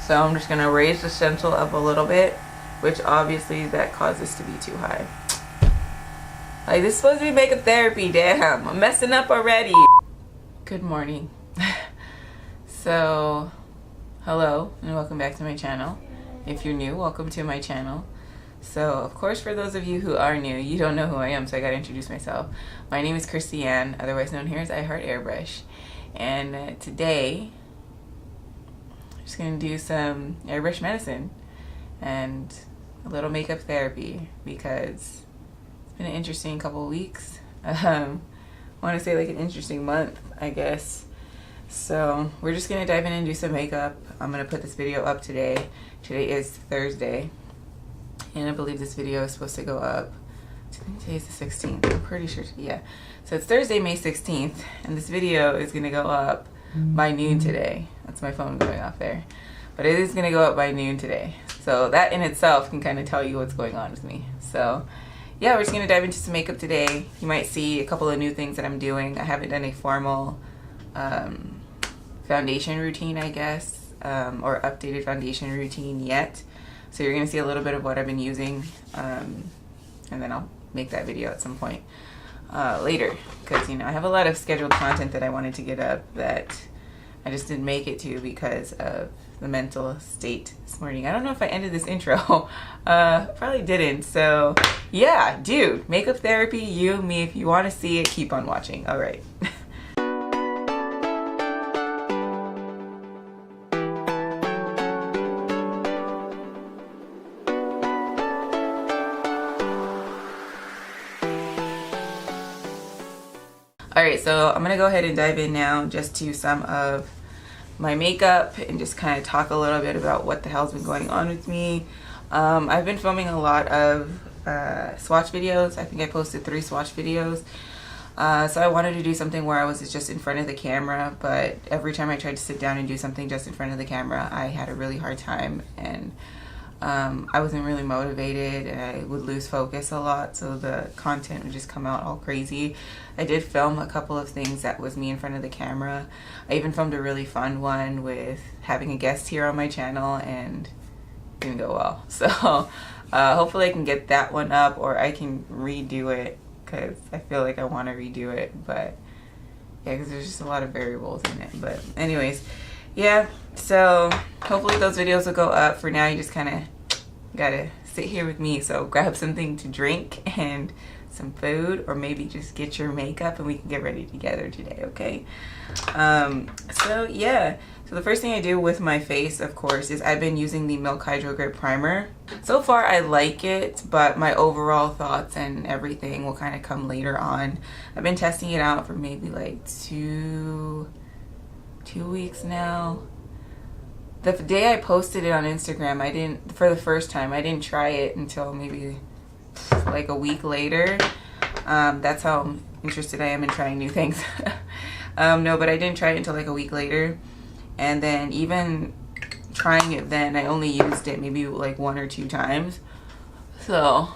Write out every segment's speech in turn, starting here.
So I'm just gonna raise the stencil up a little bit, which obviously that caused this to be too high. Like, this is supposed to be makeup therapy, damn. I'm messing up already. Good morning. So, hello and welcome back to my channel. If you're new, welcome to my channel. So, of course, for those of you who are new, you don't know who I am, so I gotta introduce myself. My name is Christiane, otherwise known here as IHEARTAIRBRUSH. And today, I'm just gonna do some airbrush medicine and a little makeup therapy because it's been an interesting couple of weeks. I want to say like an interesting month, I guess. So we're just gonna dive in and do some makeup. I'm gonna put this video up today. Today is Thursday, and I believe this video is supposed to go up. I think today's the 16th. I'm pretty sure. Yeah. So it's Thursday, May 16th, and this video is gonna go up by noon today. That's my phone going off there, but it is gonna go up by noon today. So that in itself can kind of tell you what's going on with me. So yeah, we're just gonna dive into some makeup today. You might see a couple of new things that I'm doing. I haven't done a formal foundation routine, I guess, or updated foundation routine yet. So you're gonna see a little bit of what I've been using, and then I'll make that video at some point later, because I have a lot of scheduled content that I wanted to get up that I just didn't make it to because of the mental state this morning. I don't know if I ended this intro. Probably didn't. So yeah, dude, makeup therapy, you, me. If you want to see it, keep on watching. All right. Alright, so I'm gonna go ahead and dive in now just to some of my makeup and just kind of talk a little bit about what the hell's been going on with me. I've been filming a lot of swatch videos. I think I posted 3 swatch videos. So I wanted to do something where I was just in front of the camera, but every time I tried to sit down and do something just in front of the camera, I had a really hard time, and I wasn't really motivated, and I would lose focus a lot, so the content would just come out all crazy. I did film a couple of things that was me in front of the camera. I even filmed a really fun one with having a guest here on my channel, and it didn't go well. So hopefully I can get that one up, or I can redo it, because I feel like I want to redo it, but yeah, because there's just a lot of variables in it. But anyways, yeah, so hopefully those videos will go up. For now, you just kind of gotta sit here with me, so grab something to drink and some food, or maybe just get your makeup and we can get ready together today, okay? So yeah, so the first thing I do with my face, of course, is I've been using the Milk Hydro Grip Primer. So far I like it, but my overall thoughts and everything will kind of come later on. I've been testing it out for maybe like two weeks now. The day I posted it on Instagram, for the first time, I didn't try it until maybe like a week later. That's how interested I am in trying new things. No, but I didn't try it until like a week later. And then even trying it then, I only used it maybe like 1 or 2 times. So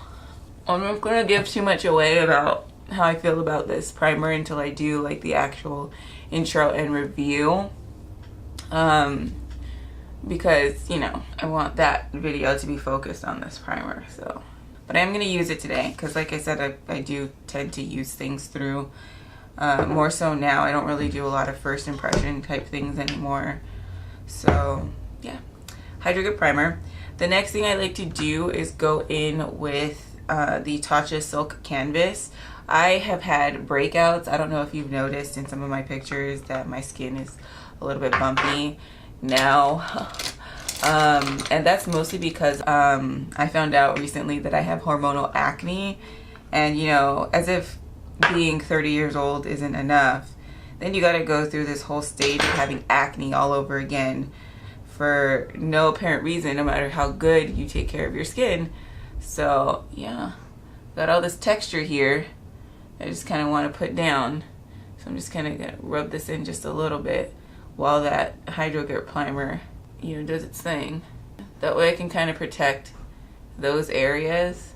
I'm not gonna give too much away about how I feel about this primer until I do like the actual intro and review. Because, I want that video to be focused on this primer, so. But I am going to use it today, because like I said, I do tend to use things through, more so now. I don't really do a lot of first impression type things anymore. So, yeah. Hydro Grip Primer. The next thing I like to do is go in with the Tatcha Silk Canvas. I have had breakouts. I don't know if you've noticed in some of my pictures that my skin is a little bit bumpy now. And that's mostly because I found out recently that I have hormonal acne, and as if being 30 years old isn't enough, then you got to go through this whole stage of having acne all over again for no apparent reason, no matter how good you take care of your skin. So yeah, got all this texture here I just kind of want to put down, so I'm just kind of gonna rub this in just a little bit while that Hydro Grip Primer does its thing. That way I can kind of protect those areas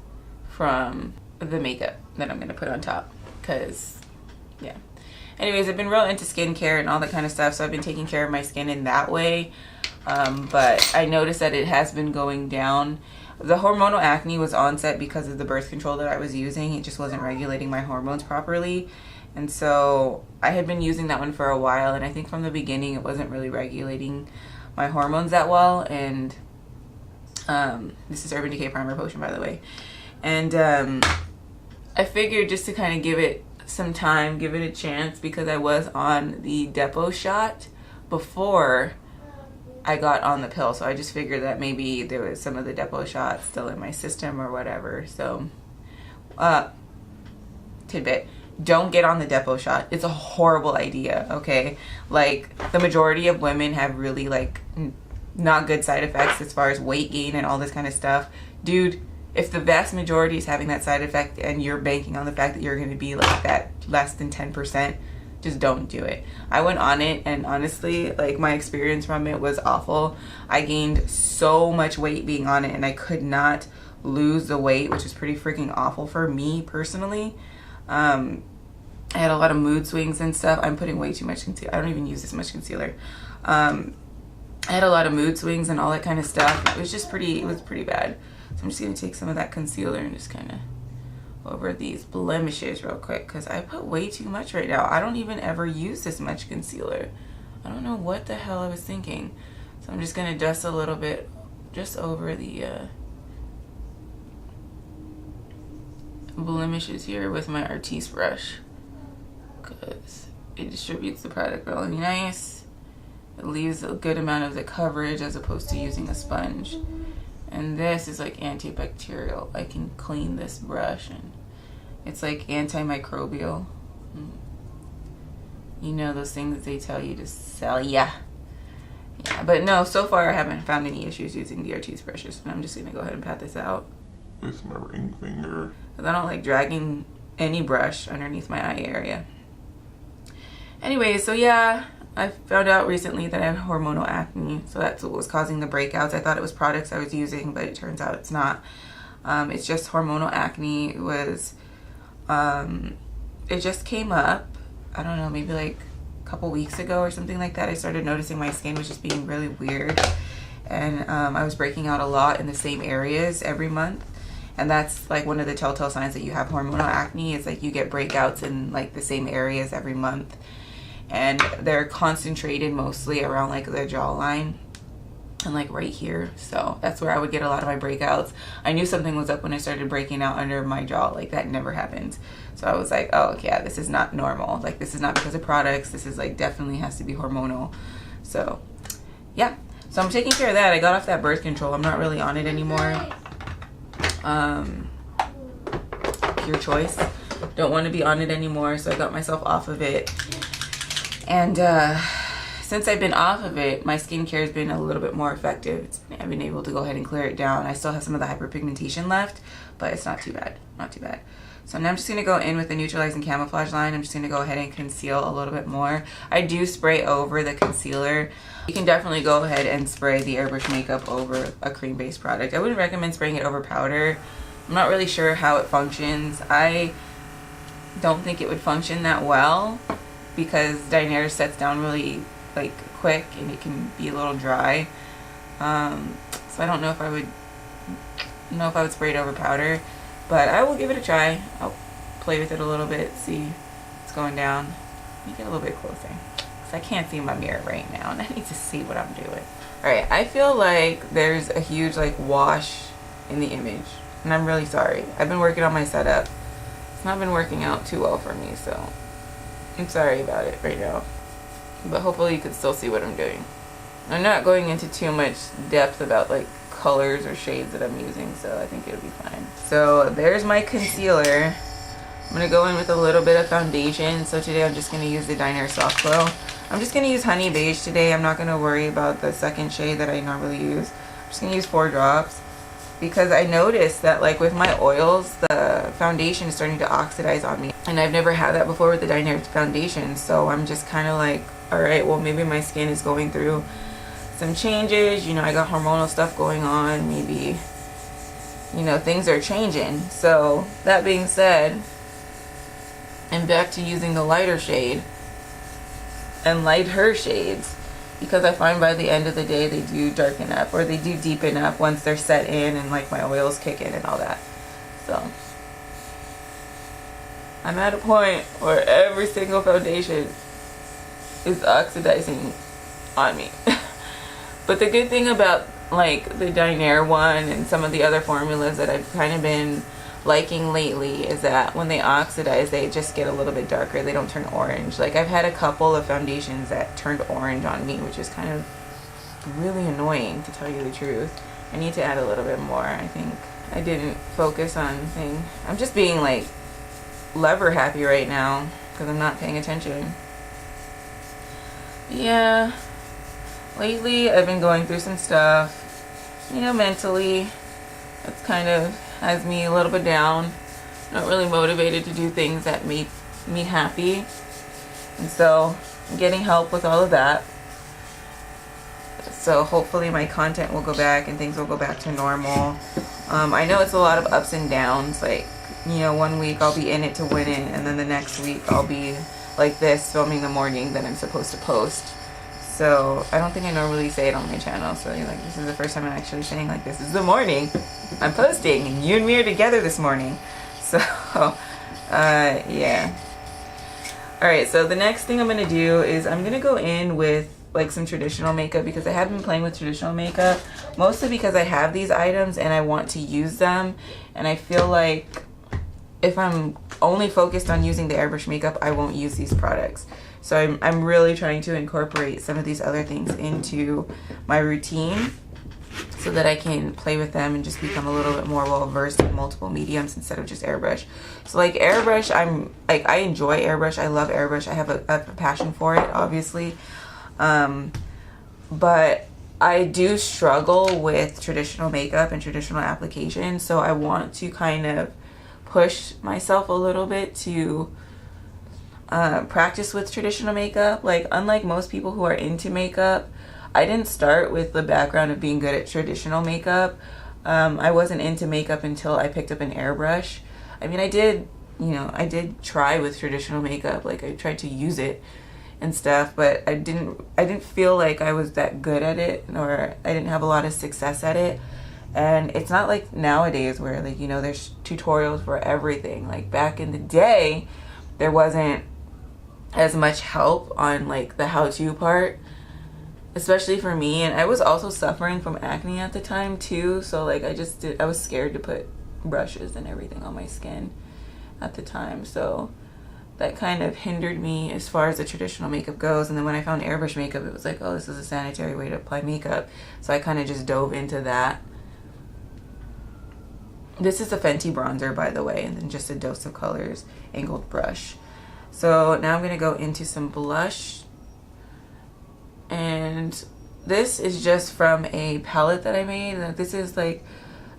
from the makeup that I'm going to put on top, because yeah. Anyways, I've been real into skincare and all that kind of stuff, so I've been taking care of my skin in that way. but I noticed that it has been going down. The hormonal acne was onset because of the birth control that I was using. It just wasn't regulating my hormones properly. And so I had been using that one for a while, and I think from the beginning it wasn't really regulating my hormones that well. And this is Urban Decay Primer Potion, by the way. And I figured just to kind of give it some time, give it a chance, because I was on the depot shot before I got on the pill. So I just figured that maybe there was some of the depot shots still in my system or whatever. So tidbit: don't get on the depot shot. It's a horrible idea, okay? Like, the majority of women have really like not good side effects as far as weight gain and all this kind of stuff. Dude, if the vast majority is having that side effect and you're banking on the fact that you're going to be like that less than 10%, just don't do it. I went on it, and honestly, like, my experience from it was awful. I gained so much weight being on it, and I could not lose the weight, which is pretty freaking awful for me personally. I had a lot of mood swings and stuff. I'm putting way too much concealer. I don't even use this much concealer. I had a lot of mood swings and all that kind of stuff. It was pretty bad. So I'm just going to take some of that concealer and just kind of over these blemishes real quick, because I put way too much right now. I don't even ever use this much concealer. I don't know what the hell I was thinking. So I'm just going to dust a little bit just over the blemishes here with my Artiste brush, because it distributes the product really nice. It leaves a good amount of the coverage as opposed to using a sponge. And this is like antibacterial. I can clean this brush, and it's like antimicrobial. You know, those things that they tell you to sell. Yeah, but no, so far I haven't found any issues using the Artiste brushes. And I'm just gonna go ahead and pat this out with my ring finger, because I don't like dragging any brush underneath my eye area. Anyway, so yeah, I found out recently that I have hormonal acne, so that's what was causing the breakouts. I thought it was products I was using, but it turns out it's not. It's just hormonal acne. It was, it just came up, I don't know, maybe like a couple weeks ago or something like that. I started noticing my skin was just being really weird, and I was breaking out a lot in the same areas every month. And that's like one of the telltale signs that you have hormonal acne, is like you get breakouts in like the same areas every month. And they're concentrated mostly around like the jawline and like right here. So that's where I would get a lot of my breakouts. I knew something was up when I started breaking out under my jaw. Like, that never happens. So I was like, oh yeah, this is not normal. Like, this is not because of products. This is like definitely has to be hormonal. So yeah, so I'm taking care of that. I got off that birth control. I'm not really on it anymore. Your choice. Don't want to be on it anymore, so I got myself off of it. And since I've been off of it, my skincare has been a little bit more effective. I've been able to go ahead and clear it down. I still have some of the hyperpigmentation left, but it's not too bad. Not too bad. So now I'm just going to go in with the Neutralizing Camouflage line. I'm just going to go ahead and conceal a little bit more. I do spray over the concealer. You can definitely go ahead and spray the Airbrush makeup over a cream-based product. I wouldn't recommend spraying it over powder. I'm not really sure how it functions. I don't think it would function that well, because Daenerys sets down really like quick and it can be a little dry. So I don't know if I would spray it over powder, but I will give it a try. I'll play with it a little bit, see what's going down. Let me get a little bit closer, because I can't see my mirror right now and I need to see what I'm doing. Alright, I feel like there's a huge like wash in the image, and I'm really sorry. I've been working on my setup. It's not been working out too well for me, so I'm sorry about it right now, but hopefully you can still see what I'm doing. I'm not going into too much depth about like colors or shades that I'm using, so I think it'll be fine. So there's my concealer. I'm going to go in with a little bit of foundation. So today I'm just going to use the Daenerys Soft Glow. I'm just going to use Honey Beige today. I'm not going to worry about the second shade that I normally use. I'm just going to use 4 drops. Because I noticed that like with my oils, the foundation is starting to oxidize on me. And I've never had that before with the Daenerys foundation. So I'm just kind of like, alright, well maybe my skin is going through some changes. You know, I got hormonal stuff going on. Maybe, you know, things are changing. So that being said, I'm back to using the lighter shade and lighter shades. because I find by the end of the day they do darken up, or they do deepen up once they're set in and like my oils kick in and all that. So I'm at a point where every single foundation is oxidizing on me. But the good thing about like the Dinair one and some of the other formulas that I've kind of been liking lately is that when they oxidize, they just get a little bit darker. They don't turn orange. Like I've had a couple of foundations that turned orange on me, which is kind of really annoying, to tell you the truth. I need to add a little bit more. I think I didn't focus on thing. I'm just being like lever happy right now because I'm not paying attention. Yeah, lately I've been going through some stuff, you know, mentally. It's kind of has me a little bit down, not really motivated to do things that make me happy, and so I'm getting help with all of that. So hopefully my content will go back and things will go back to normal. I know it's a lot of ups and downs, like, you know, one week I'll be in it to win it, and then the next week I'll be like this filming the morning that I'm supposed to post. So I don't think I normally say it on my channel, so you're like, this is the first time I'm actually saying like, this is the morning I'm posting and you and me are together this morning. So yeah. Alright, so the next thing I'm gonna do is I'm gonna go in with like some traditional makeup, because I have been playing with traditional makeup mostly because I have these items and I want to use them, and I feel like if I'm only focused on using the airbrush makeup, I won't use these products. So I'm really trying to incorporate some of these other things into my routine so that I can play with them and just become a little bit more well versed in multiple mediums instead of just airbrush. So like airbrush, I enjoy airbrush. I love airbrush. I have a passion for it, obviously. But I do struggle with traditional makeup and traditional application. So I want to kind of push myself a little bit to practice with traditional makeup. Like, unlike most people who are into makeup, I didn't start with the background of being good at traditional makeup. I wasn't into makeup until I picked up an airbrush. I mean, I did try with traditional makeup. Like, I tried to use it and stuff, but I didn't feel like I was that good at it, or I didn't have a lot of success at it. And it's not like nowadays where, like, you know, there's tutorials for everything. Like back in the day, there wasn't as much help on like the how-to part, especially for me. And I was also suffering from acne at the time too, so like I was scared to put brushes and everything on my skin at the time, so that kind of hindered me as far as the traditional makeup goes. And then when I found airbrush makeup, it was like, oh, this is a sanitary way to apply makeup, so I kind of just dove into that. This is a Fenty bronzer, by the way, and then just a Dose of Colors angled brush. So now I'm going to go into some blush. And this is just from a palette that I made. This is like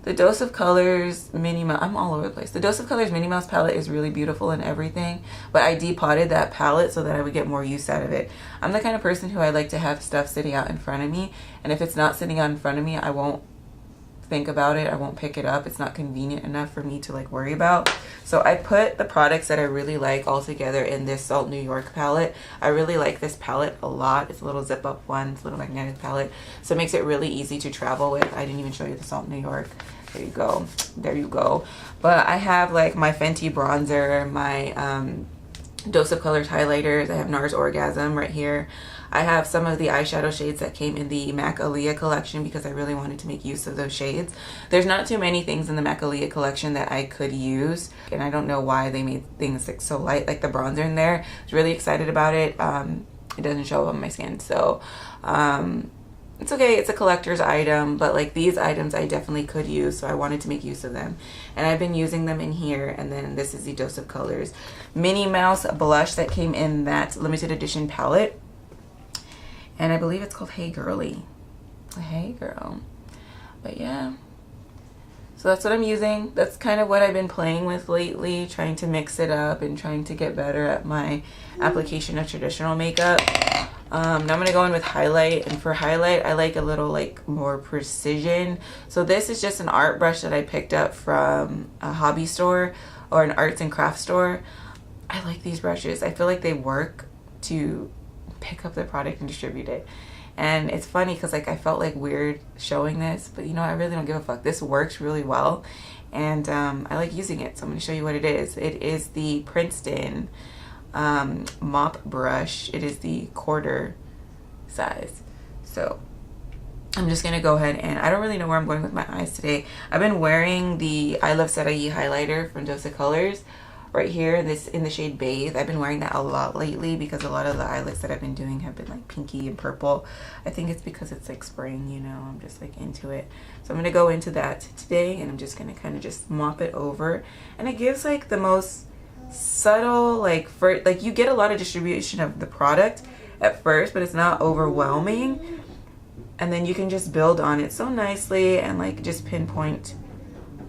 the Dose of Colors Minnie Mouse. I'm all over the place. The Dose of Colors Minnie Mouse palette is really beautiful and everything, but I depotted that palette so that I would get more use out of it. I'm the kind of person who I like to have stuff sitting out in front of me, and if it's not sitting out in front of me, I won't think about it. I won't pick it up. It's not convenient enough for me to like worry about. So I put the products that I really like all together in this Salt New York palette. I really like this palette a lot. It's a little zip up one. It's a little magnetic palette, so it makes it really easy to travel with. I didn't even show you the Salt New York. There you go. There you go. But I have like my Fenty bronzer, my Dose of Colors highlighters. I have NARS Orgasm right here. I have some of the eyeshadow shades that came in the MAC Aaliyah collection because I really wanted to make use of those shades. There's not too many things in the MAC Aaliyah collection that I could use, and I don't know why they made things like so light, like the bronzer in there. I was really excited about it. It doesn't show up on my skin, so it's okay. It's a collector's item, but like these items I definitely could use, so I wanted to make use of them. And I've been using them in here. And then this is the Dose of Colors Minnie Mouse blush that came in that limited edition palette. And I believe it's called Hey Girly. Hey Girl. But yeah. So that's what I'm using. That's kind of what I've been playing with lately, trying to mix it up and trying to get better at my application of traditional makeup. Now I'm going to go in with highlight, and for highlight I like a little like more precision. So this is just an art brush that I picked up from a hobby store or an arts and crafts store. I like these brushes. I feel like they work to pick up the product and distribute it. And it's funny because like I felt like weird showing this, but you know, I really don't give a fuck. This works really well, and I like using it, so I'm going to show you what it is. It is the Princeton mop brush. It is the quarter size. So I'm just gonna go ahead, and I don't really know where I'm going with my eyes today. I've been wearing the I Love Sarai highlighter from Dose of Colors right here, this in the shade Bathe. I've been wearing that a lot lately because a lot of the eyelets that I've been doing have been like pinky and purple. I think it's because it's like spring, you know, I'm just like into it. So I'm gonna go into that today, and I'm just gonna kind of just mop it over, and it gives like the most subtle, like, for like, you get a lot of distribution of the product at first, but it's not overwhelming, and then you can just build on it so nicely and like just pinpoint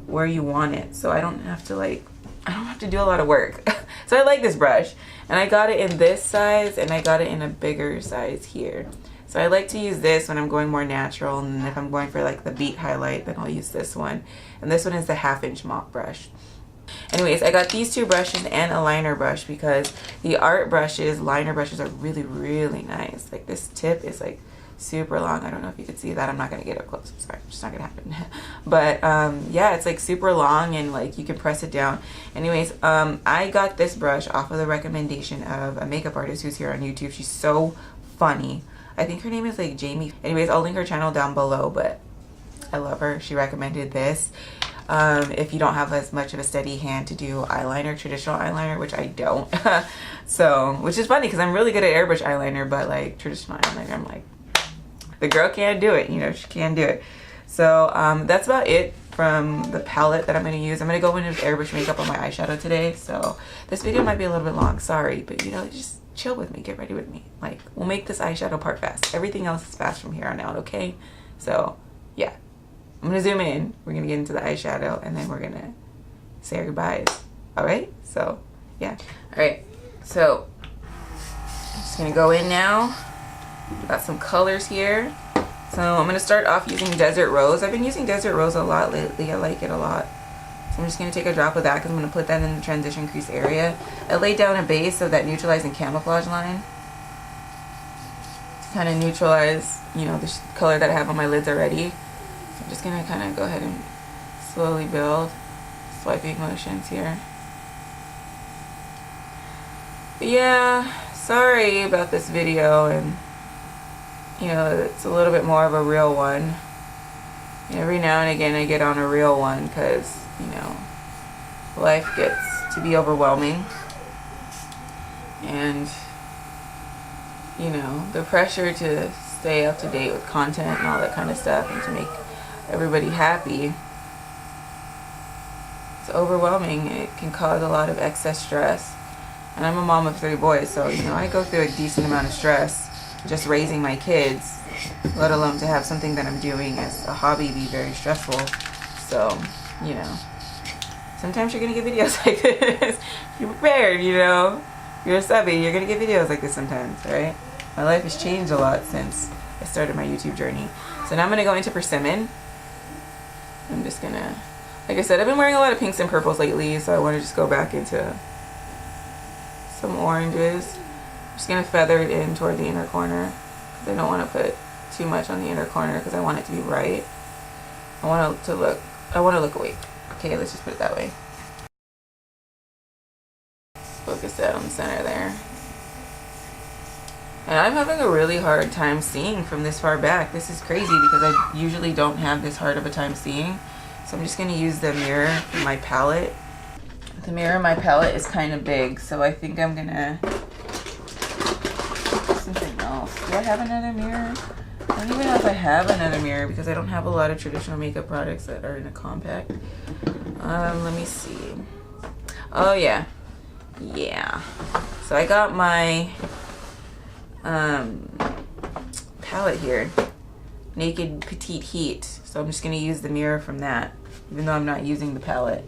where you want it. So I don't have to do a lot of work. So I like this brush, and I got it in this size, and I got it in a bigger size here. So I like to use this when I'm going more natural, and if I'm going for like the beat highlight, then I'll use this one. And this one is the 1/2" mop brush. Anyways, I got these two brushes and a liner brush because the art brushes, liner brushes, are really, really nice. Like this tip is like super long. I don't know if you could see that. I'm not gonna get up close. I'm sorry, it's just not gonna happen. But yeah, it's like super long, and like you can press it down. Anyways, I got this brush off of the recommendation of a makeup artist who's here on YouTube. She's so funny. I think her name is like Jamie. Anyways, I'll link her channel down below, but I love her. She recommended this. If you don't have as much of a steady hand to do eyeliner, traditional eyeliner, which I don't. So, which is funny because I'm really good at airbrush eyeliner, but like traditional eyeliner, I'm like, the girl can't do it, you know, she can't do it. So that's about it from the palette that I'm going to use. I'm going to go in with airbrush makeup on my eyeshadow today, so this video might be a little bit long, sorry, but you know, just chill with me, get ready with me. Like, we'll make this eyeshadow part fast. Everything else is fast from here on out, okay? So yeah, I'm going to zoom in, we're going to get into the eyeshadow, and then we're going to say our goodbyes. Alright, so yeah. Alright, so I'm just going to go in now. Got some colors here. So I'm going to start off using Desert Rose. I've been using Desert Rose a lot lately. I like it a lot. So I'm just going to take a drop of that because I'm going to put that in the transition crease area. I laid down a base of that Neutralizing Camouflage line to kind of neutralize, you know, the color that I have on my lids already. So I'm just going to kind of go ahead and slowly build swiping motions here. But yeah, sorry about this video, and you know, it's a little bit more of a real one. Every now and again I get on a real one because, you know, life gets to be overwhelming, and you know, the pressure to stay up to date with content and all that kind of stuff and to make everybody happy, it's overwhelming. It can cause a lot of excess stress, and I'm a mom of 3 boys, so you know, I go through a decent amount of stress just raising my kids, let alone to have something that I'm doing as a hobby be very stressful. So, you know, sometimes you're gonna get videos like this. You're prepared, you know. You're a subby, you're gonna get videos like this sometimes, right? My life has changed a lot since I started my YouTube journey. So now I'm gonna go into persimmon. I'm just gonna, like I said, I've been wearing a lot of pinks and purples lately, so I want to just go back into some oranges. I'm just going to feather it in toward the inner corner because I don't want to put too much on the inner corner because I want it to be bright. I want to look awake. Okay, let's just put it that way. Focus that on the center there. And I'm having a really hard time seeing from this far back. This is crazy because I usually don't have this hard of a time seeing. So I'm just going to use the mirror in my palette. The mirror in my palette is kind of big, so I think I'm going to something else. Do I have another mirror? I don't even know if I have another mirror because I don't have a lot of traditional makeup products that are in a compact. Let me see. Oh yeah. Yeah. So I got my palette here. Naked Petite Heat. So I'm just going to use the mirror from that, even though I'm not using the palette.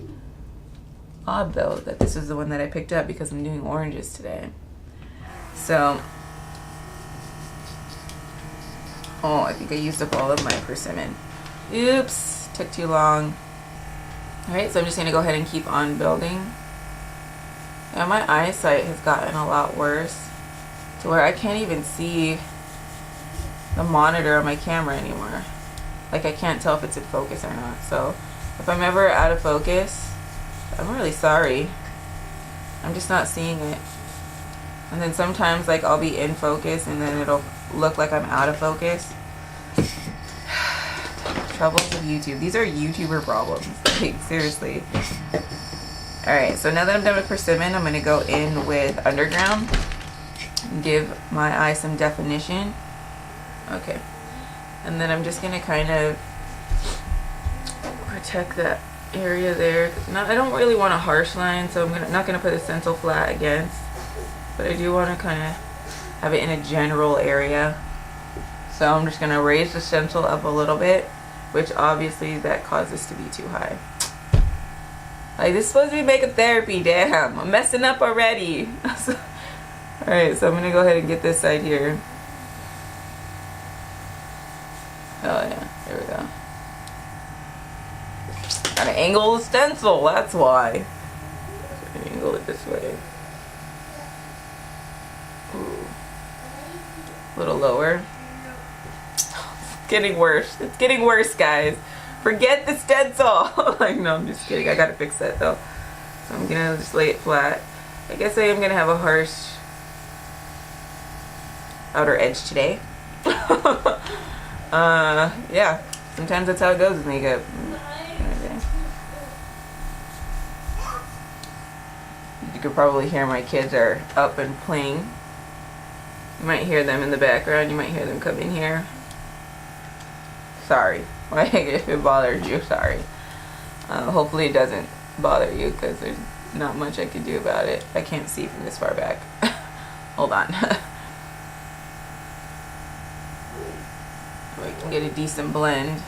Odd though that this is the one that I picked up because I'm doing oranges today. So, oh, I think I used up all of my persimmon. Oops, took too long. Alright, so I'm just going to go ahead and keep on building. Now my eyesight has gotten a lot worse to where I can't even see the monitor on my camera anymore. Like I can't tell if it's in focus or not. So if I'm ever out of focus, I'm really sorry. I'm just not seeing it. And then sometimes like I'll be in focus and then it'll look like I'm out of focus. Troubles of YouTube. These are YouTuber problems. Like seriously. Alright, so now that I'm done with persimmon, I'm going to go in with underground and give my eye some definition. Okay. And then I'm just going to kind of protect that area there. I don't really want a harsh line, so I'm not going to put a stencil flat against. But I do want to kind of have it in a general area. So I'm just going to raise the stencil up a little bit, which obviously that caused this to be too high. Like, this is supposed to be makeup therapy, damn. I'm messing up already. Alright, so I'm going to go ahead and get this side here. Oh yeah, there we go. Gotta angle the stencil, that's why. Angle it this way. Ooh. A little lower. It's getting worse. It's getting worse, guys. Forget the stencil. Like, no, I'm just kidding. I gotta fix that though. So I'm gonna just lay it flat. I guess I am gonna have a harsh outer edge today. Yeah. Sometimes that's how it goes with makeup. Okay. You could probably hear my kids are up and playing. You might hear them in the background. You might hear them come in here. Sorry. Like, if it bothers you, sorry. Hopefully it doesn't bother you, because there's not much I can do about it. I can't see from this far back. Hold on. We can get a decent blend.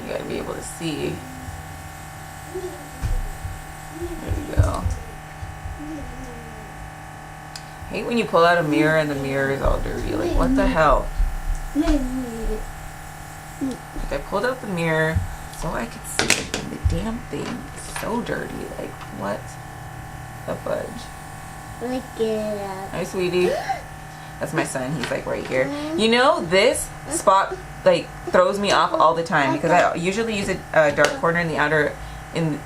You gotta be able to see. There you go. I hate when you pull out a mirror and the mirror is all dirty. Like, what the hell? Like, I pulled out the mirror so I could see it, and the damn thing is so dirty. Like, what the fudge? Hi, sweetie. That's my son. He's like right here. You know, this spot like throws me off all the time because I usually use a dark corner in the outer,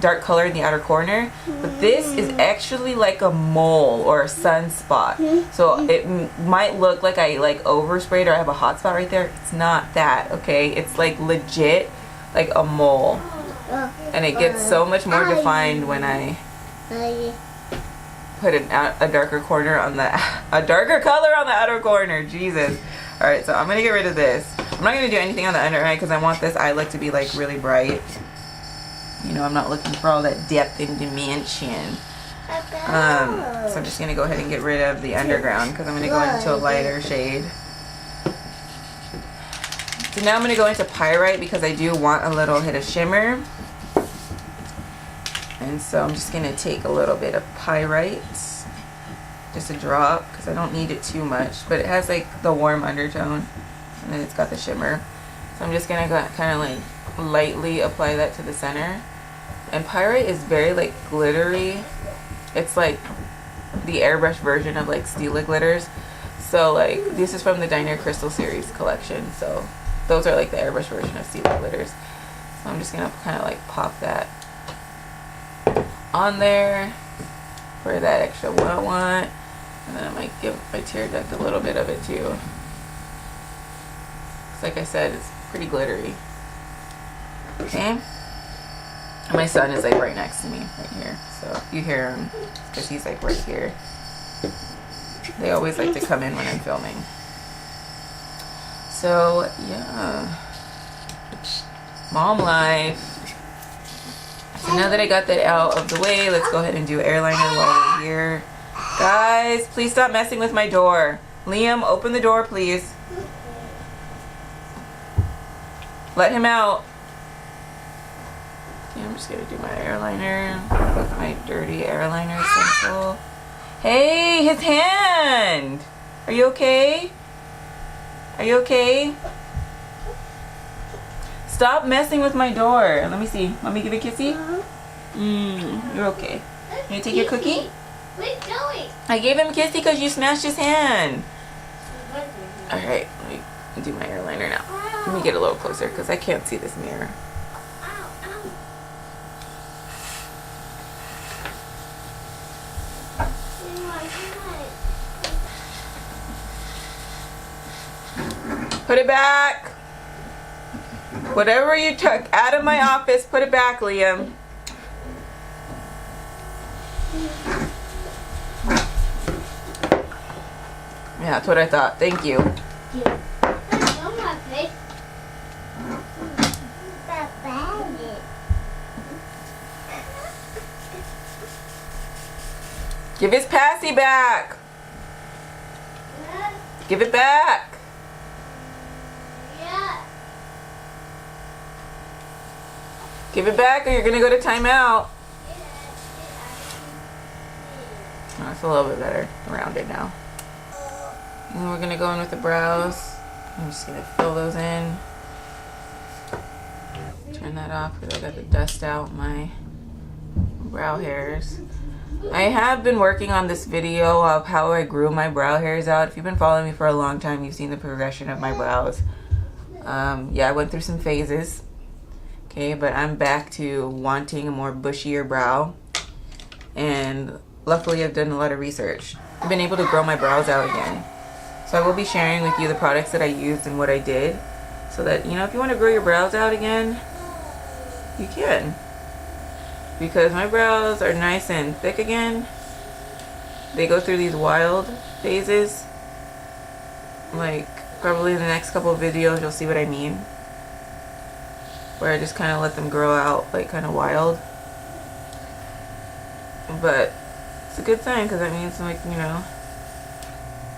dark color in the outer corner, but this is actually like a mole or a sunspot. So it might look like I like oversprayed or I have a hot spot right there. It's not that, okay? It's like legit like a mole, and it gets so much more defined when I put a darker corner on a darker color on the outer corner. Jesus. All right, so I'm gonna get rid of this. I'm not gonna do anything on the under eye because I want this eye look to be like really bright. You know, I'm not looking for all that depth and dimension. So I'm just gonna go ahead and get rid of the underground because I'm gonna go into a lighter shade. So now I'm gonna go into pyrite because I do want a little hit of shimmer. And so I'm just gonna take a little bit of pyrite, just a drop, because I don't need it too much, but it has like the warm undertone, and then it's got the shimmer. So I'm just gonna kind of like lightly apply that to the center. And pyrite is very like glittery. It's like the airbrush version of like Stila glitters. So like this is from the Diner Crystal series collection. So those are like the airbrush version of Stila glitters. So I'm just gonna kind of like pop that on there for that extra what I want, and then I might give my tear duct a little bit of it too. Like I said, it's pretty glittery. Okay, and my son is like right next to me right here, so if you hear him, because he's like right here. They always like to come in when I'm filming. So yeah, mom life. So now that I got that out of the way, let's go ahead and do airliner while we're here. Guys, please stop messing with my door. Liam, open the door, please. Let him out. Okay, I'm just gonna do my airliner with my dirty airliner stencil. Hey, his hand! Are you okay? Are you okay? Stop messing with my door. Let me see. Let me give you a kissy. You're okay. Can you take your cookie? I gave him a kissy because you smashed his hand. Alright, let me do my eyeliner now. Let me get a little closer because I can't see this mirror. Put it back. Whatever you took out of my office, put it back, Liam. Yeah, that's what I thought. Thank you. Give his passy back. Give it back. Give it back or you're gonna go to timeout. Oh, it's a little bit better rounded now. And then we're gonna go in with the brows. I'm just gonna fill those in. Turn that off because I got the dust out my brow hairs. I have been working on this video of how I grew my brow hairs out. If you've been following me for a long time, you've seen the progression of my brows. Yeah, I went through some phases. Okay, but I'm back to wanting a more bushier brow. And luckily I've done a lot of research. I've been able to grow my brows out again. So I will be sharing with you the products that I used and what I did. So that, you know, if you want to grow your brows out again, you can. Because my brows are nice and thick again. They go through these wild phases. Like, probably in the next couple of videos you'll see what I mean. Where I just kind of let them grow out, like, kind of wild. But it's a good sign because that means, like, you know,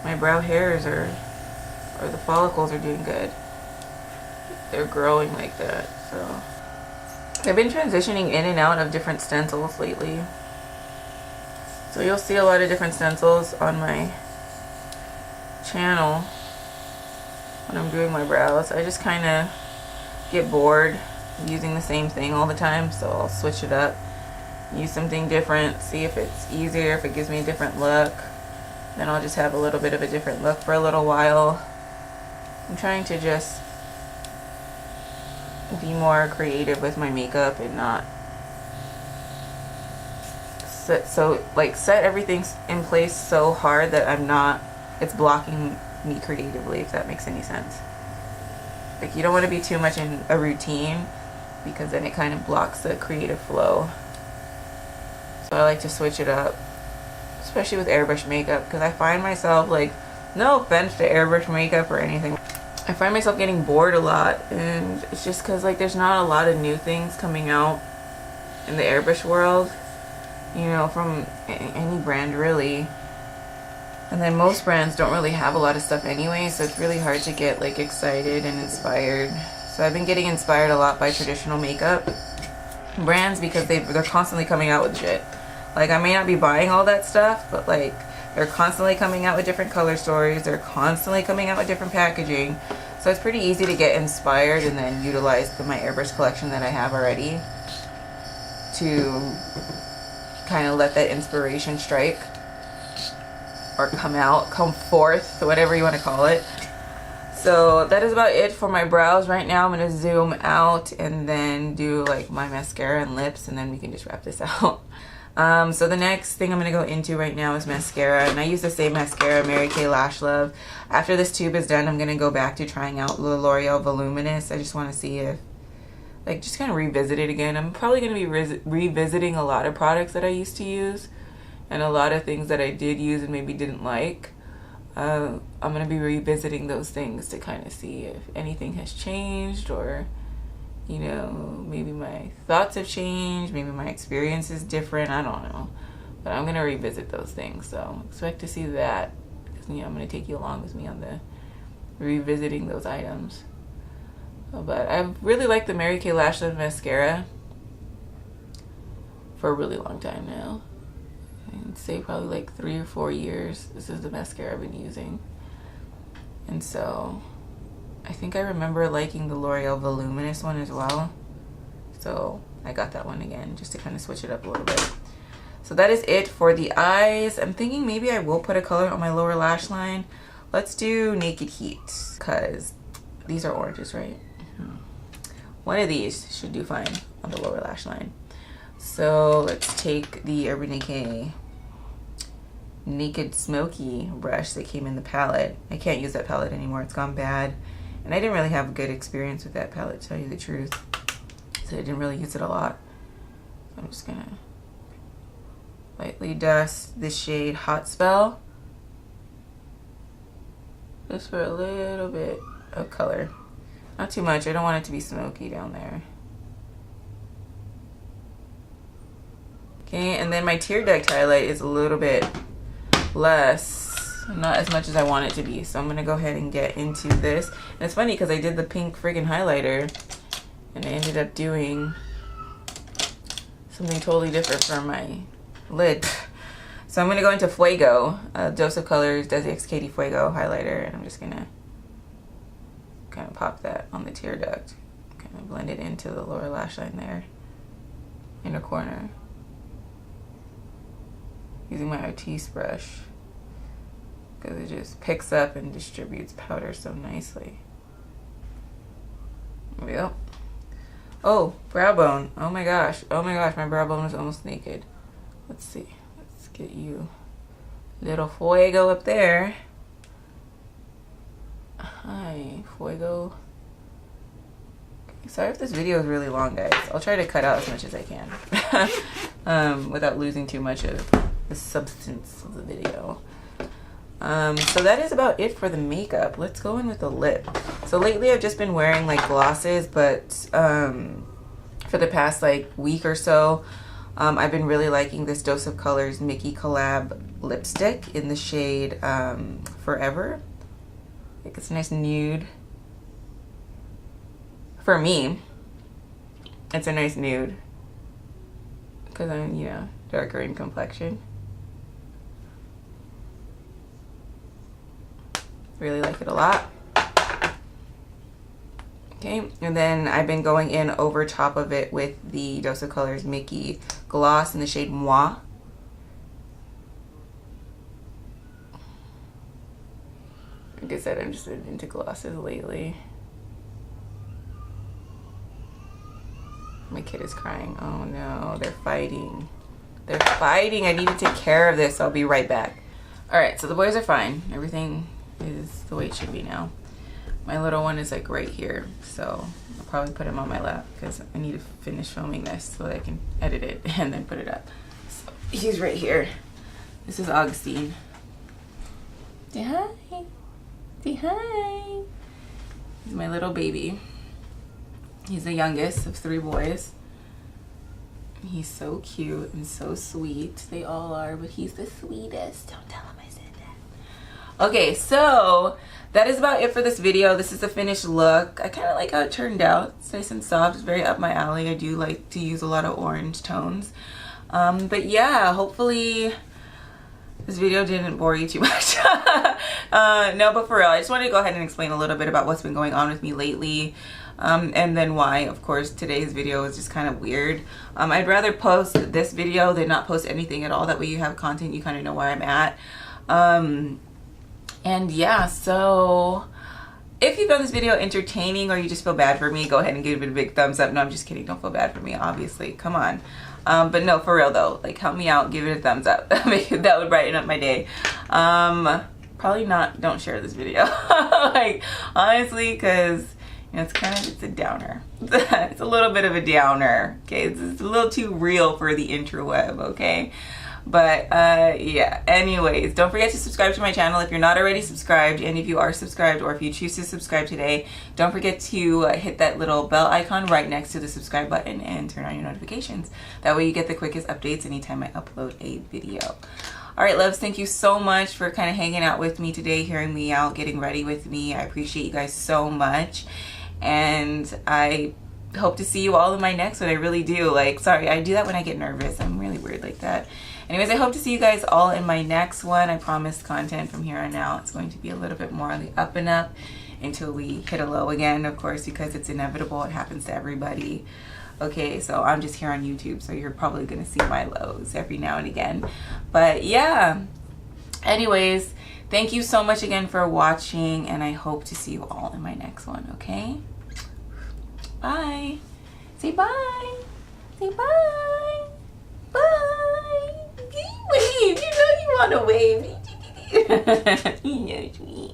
my brow hairs or the follicles are doing good. They're growing like that. So I've been transitioning in and out of different stencils lately. So you'll see a lot of different stencils on my channel when I'm doing my brows. I just kind of get bored using the same thing all the time, so I'll switch it up, use something different, see if it's easier, if it gives me a different look. Then I'll just have a little bit of a different look for a little while. I'm trying to just be more creative with my makeup and not set everything in place so hard that it's blocking me creatively, if that makes any sense. Like, you don't want to be too much in a routine because then it kind of blocks the creative flow. So I like to switch it up, especially with airbrush makeup, because I find myself, like, no offense to airbrush makeup or anything, I find myself getting bored a lot, and it's just because, like, there's not a lot of new things coming out in the airbrush world, you know, from any brand really. And then most brands don't really have a lot of stuff anyway, so it's really hard to get, like, excited and inspired. So I've been getting inspired a lot by traditional makeup brands because they're constantly coming out with shit. Like, I may not be buying all that stuff, but, like, they're constantly coming out with different color stories. They're constantly coming out with different packaging. So it's pretty easy to get inspired and then utilize my airbrush collection that I have already to kind of let that inspiration strike or come forth, whatever you want to call it. So that is about it for my brows right now. I'm going to zoom out and then do, like, my mascara and lips, and then we can just wrap this out. So the next thing I'm going to go into right now is mascara, and I use the same mascara, Mary Kay Lash Love. After this tube is done, I'm going to go back to trying out the L'Oreal Voluminous. I just want to see if, like, just kind of revisit it again. I'm probably going to be revisiting a lot of products that I used to use and a lot of things that I did use and maybe didn't like. I'm going to be revisiting those things to kind of see if anything has changed, or, you know, maybe my thoughts have changed, maybe my experience is different, I don't know. But I'm going to revisit those things, so expect to see that, because, you know, I'm going to take you along with me on the revisiting those items. But I really like the Mary Kay Lash Love mascara for a really long time now. I'd say probably like 3 or 4 years. This is the mascara I've been using. And so I think I remember liking the L'Oreal Voluminous one as well. So I got that one again just to kind of switch it up a little bit. So that is it for the eyes. I'm thinking maybe I will put a color on my lower lash line. Let's do Naked Heat, because these are oranges, right? One of these should do fine on the lower lash line. So let's take the Urban Decay Naked Smoky brush that came in the palette. I can't use that palette anymore, it's gone bad. And I didn't really have a good experience with that palette, to tell you the truth. So I didn't really use it a lot. So I'm just gonna lightly dust this shade Hot Spell. Just for a little bit of color. Not too much, I don't want it to be smoky down there. Okay, and then my tear duct highlight is a little bit less, not as much as I want it to be. So I'm gonna go ahead and get into this. And it's funny because I did the pink friggin' highlighter and I ended up doing something totally different for my lid. So I'm gonna go into Fuego, Dose of Colors Desi X Katy Fuego highlighter, and I'm just gonna kind of pop that on the tear duct, kind of blend it into the lower lash line there, inner corner, using my Artiste brush because it just picks up and distributes powder so nicely. There we go. Oh, brow bone. Oh my gosh, my brow bone is almost naked. Let's see, let's get you little Fuego up there. Hi, Fuego. Okay, sorry if this video is really long, guys. I'll try to cut out as much as I can without losing too much of the substance of the video. So that is about it for the makeup. Let's go in with the lip. So lately I've just been wearing like glosses, but for the past like week or so, I've been really liking this Dose of Colors Mickey collab lipstick in the shade Forever. I think it's a nice nude. For me, it's a nice nude because I'm, you know, darker in complexion. Really like it a lot. Okay, and then I've been going in over top of it with the Dose of Colors Mickey gloss in the shade Moi. Like I said, I'm just into glosses lately. My kid is crying. Oh no, they're fighting. They're fighting. I need to take care of this. I'll be right back. All right, so the boys are fine. Everything is the way it should be now. My little one is like right here, so I'll probably put him on my lap because I need to finish filming this so that I can edit it and then put it up. So he's right here. This is Augustine. Say hi. Say hi. He's my little baby. He's the youngest of 3 boys. He's so cute and so sweet. They all are, but he's the sweetest. Don't tell him I said that. Okay, so that is about it for this video. This is the finished look. I kind of like how it turned out. It's nice and soft. It's very up my alley. I do like to use a lot of orange tones. But yeah, hopefully this video didn't bore you too much. No, but for real, I just wanted to go ahead and explain a little bit about what's been going on with me lately. And then why. Of course, today's video is just kind of weird. I'd rather post this video than not post anything at all. That way you have content, you kind of know where I'm at. And yeah, so if you found this video entertaining or you just feel bad for me, go ahead and give it a big thumbs up. No, I'm just kidding. Don't feel bad for me, obviously. Come on. But no, for real though, like help me out, give it a thumbs up. That would brighten up my day. Probably not, don't share this video. Like, honestly, because you know, it's a downer. It's a little bit of a downer, okay? It's a little too real for the interweb, okay? But yeah, anyways, don't forget to subscribe to my channel if you're not already subscribed, and if you are subscribed or if you choose to subscribe today, don't forget to hit that little bell icon right next to the subscribe button and turn on your notifications. That way you get the quickest updates anytime I upload a video. All right, loves, thank you so much for kind of hanging out with me today, hearing me out, getting ready with me. I appreciate you guys so much, and I hope to see you all in my next one. I really do. Like, sorry, I do that when I get nervous. I'm really weird like that. Anyways, I hope to see you guys all in my next one. I promise content from here on out. It's going to be a little bit more on the up and up until we hit a low again, of course, because it's inevitable. It happens to everybody. Okay, so I'm just here on YouTube, so you're probably going to see my lows every now and again. But yeah, Anyways, thank you so much again for watching, and I hope to see you all in my next one, okay? Bye. Say bye. Say bye. Bye. Wave. You know you want to wave. You know, sweet.